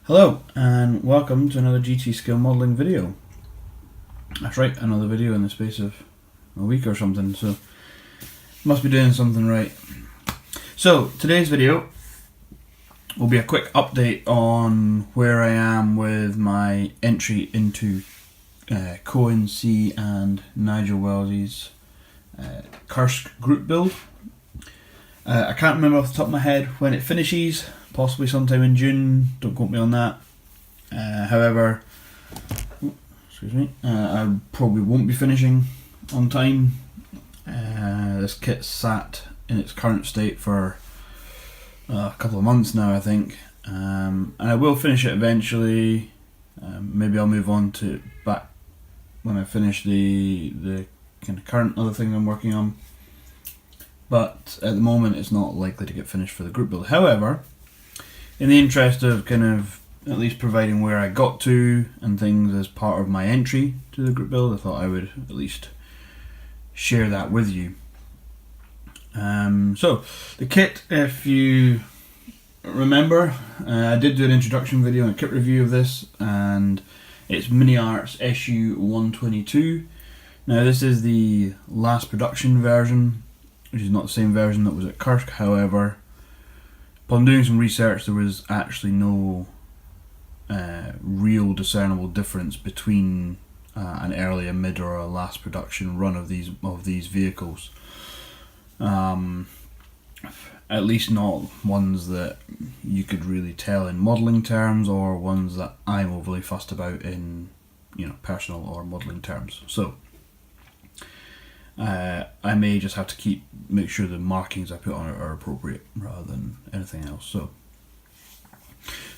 Hello and welcome to another GT Skill Modelling video. That's right, another video in the space of a week or something, so must be doing something right. So today's video will be a quick update on where I am with my entry into Coens and Nigel Wells's Kursk group build. I can't remember off the top of my head when it finishes, possibly sometime in June, don't quote me on that. However, I probably won't be finishing on time. This kit sat in its current state for a couple of months now, I think, and I will finish it eventually. Maybe I'll move on to back when I finish the kind of current other thing I'm working on. But at the moment it's not likely to get finished for the group build. However, in the interest of kind of at least providing where I got to and things as part of my entry to the group build, I thought I would at least share that with you. So the kit, if you remember, I did do an introduction video and a kit review of this, and it's Miniart Su-122. Now this is the last production version, which is not the same version that was at Kursk. However, upon doing some research, there was actually no real discernible difference between an early, a mid, or a last production run of these vehicles. At least not ones that you could really tell in modelling terms, or ones that I'm overly fussed about in personal or modelling terms. So I may just have to make sure the markings I put on it are appropriate rather than anything else.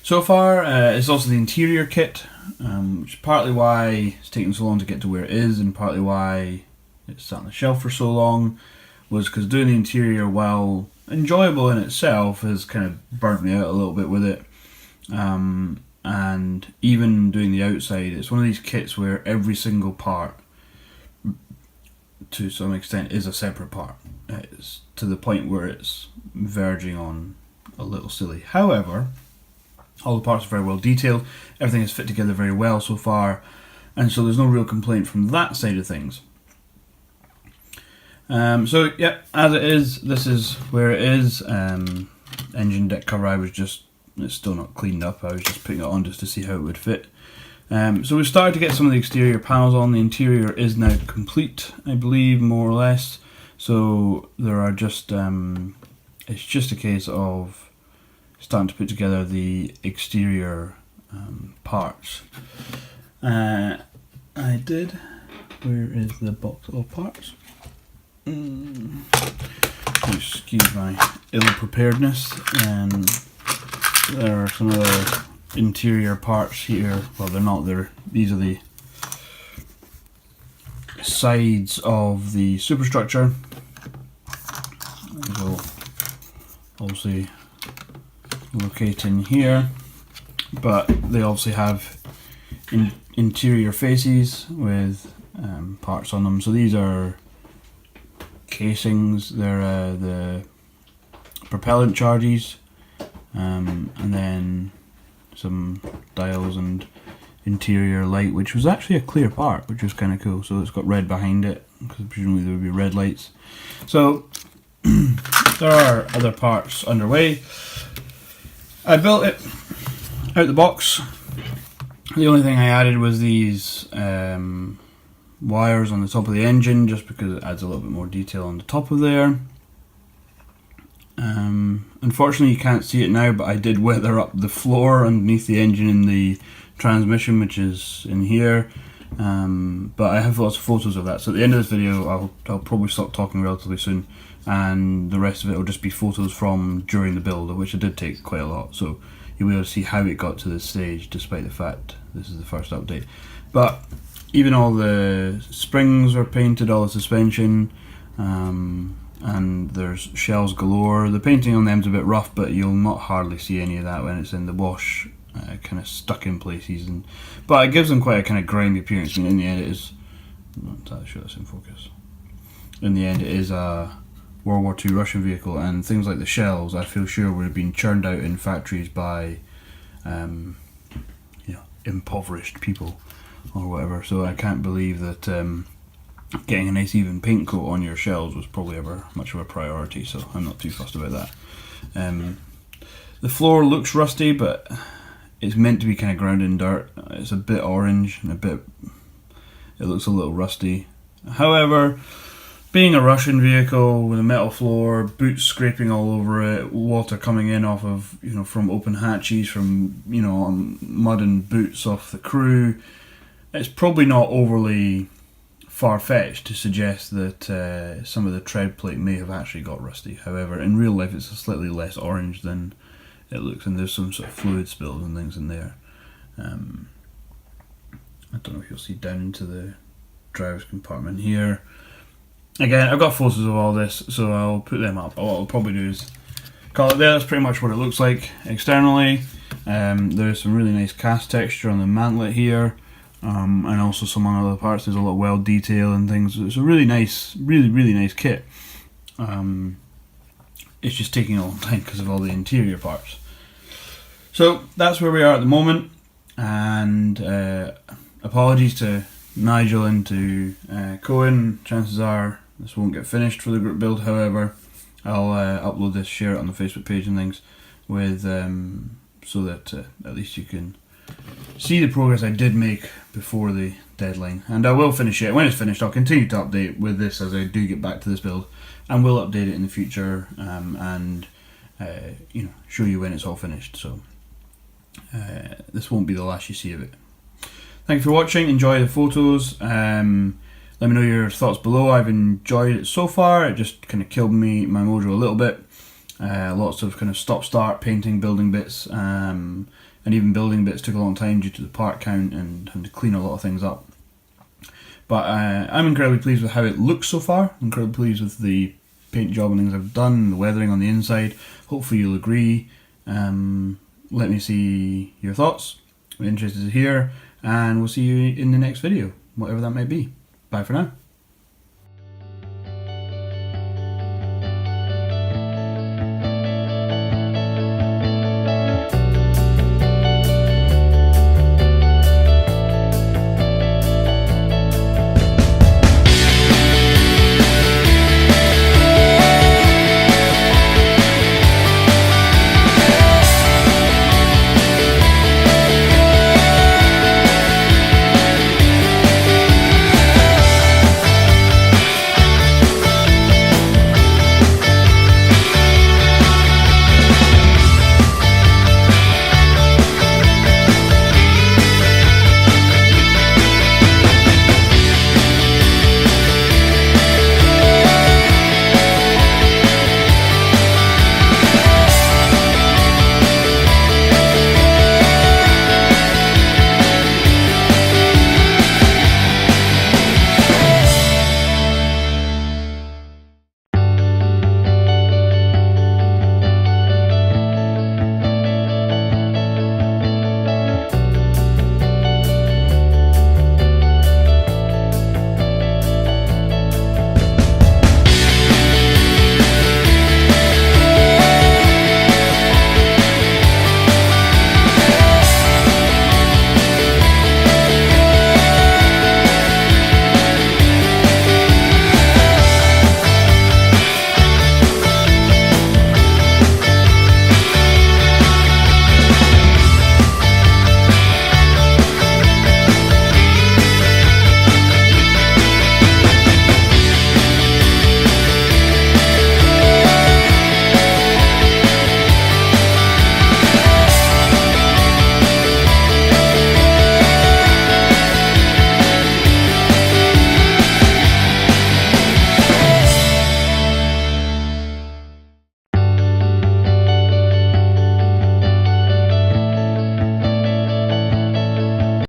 So far, it's also the interior kit, which is partly why it's taken so long to get to where it is, and partly why it's sat on the shelf for so long, was because doing the interior, while enjoyable in itself, has kind of burnt me out a little bit with it. And even doing the outside, it's one of these kits where every single part, to some extent, is a separate part. It's to the point where it's verging on a little silly. However, all the parts are very well detailed, everything is fit together very well so far, and so there's no real complaint from that side of things. So yeah, as it is, this is where it is. Engine deck cover, it's still not cleaned up, I was just putting it on just to see how it would fit. So we've started to get some of the exterior panels on. The interior is now complete, I believe, more or less. So there are just, it's just a case of starting to put together the exterior parts. Where is the box of parts? Excuse my ill-preparedness. There are some other interior parts here. Well, they're not there. These are the sides of the superstructure. They'll obviously locate in here, but they obviously have interior faces with parts on them. So these are casings. They're the propellant charges, and then some dials and interior light, which was actually a clear part, which was kind of cool. So it's got red behind it, because presumably there would be red lights. So there are other parts underway. I built it out the box. The only thing I added was these wires on the top of the engine, just because it adds a little bit more detail on the top of there. Unfortunately you can't see it now, but I did weather up the floor underneath the engine in the transmission, which is in here. But I have lots of photos of that, so at the end of this video I'll probably stop talking relatively soon, and the rest of it will just be photos from during the build, of which I did take quite a lot, so you'll be able to see how it got to this stage, despite the fact this is the first update. But even all the springs are painted, all the suspension, and there's shells galore. The painting on them's a bit rough, but you'll not hardly see any of that when it's in the wash, kind of stuck in places, but it gives them quite a kind of grimy appearance. I mean, in the end it is, I'm not entirely sure that's in focus. In the end it is a World War II Russian vehicle, and things like the shells I feel sure would have been churned out in factories by impoverished people or whatever. So I can't believe that getting a nice even paint coat on your shelves was probably ever much of a priority, so I'm not too fussed about that. The floor looks rusty, but it's meant to be kind of ground in dirt. It's a bit orange and it looks a little rusty. However, being a Russian vehicle with a metal floor, boots scraping all over it, water coming in off of, from open hatches, from, mud and boots off the crew, it's probably not overly far-fetched to suggest that some of the tread plate may have actually got rusty. However, in real life it's slightly less orange than it looks, and there's some sort of fluid spills and things in there. I don't know if you'll see down into the driver's compartment here. Again, I've got photos of all this, so I'll put them up. What I'll probably do is call it there. That's pretty much what it looks like externally. There's some really nice cast texture on the mantlet here, and also some on other parts. There's a lot of weld detail and things. It's a really nice, really nice kit. It's just taking a long time because of all the interior parts. So that's where we are at the moment, and apologies to Nigel and to Coen. Chances are this won't get finished for the group build. However, I'll upload this, share it on the Facebook page and things, with so that at least you can see the progress I did make before the deadline. And I will finish it. When it's finished, I'll continue to update with this as I do get back to this build, and will update it in the future, and show you when it's all finished. So this won't be the last you see of it. Thank you for watching. Enjoy the photos. Let me know your thoughts below. I've enjoyed it so far. It just kind of killed my mojo a little bit. Lots of kind of stop-start painting, building bits, and even building bits took a long time due to the part count and having to clean a lot of things up. But I'm incredibly pleased with how it looks so far. I'm incredibly pleased with the paint job and things I've done, the weathering on the inside. Hopefully you'll agree. Let me see your thoughts. I'm interested to hear, and we'll see you in the next video, whatever that may be. Bye for now.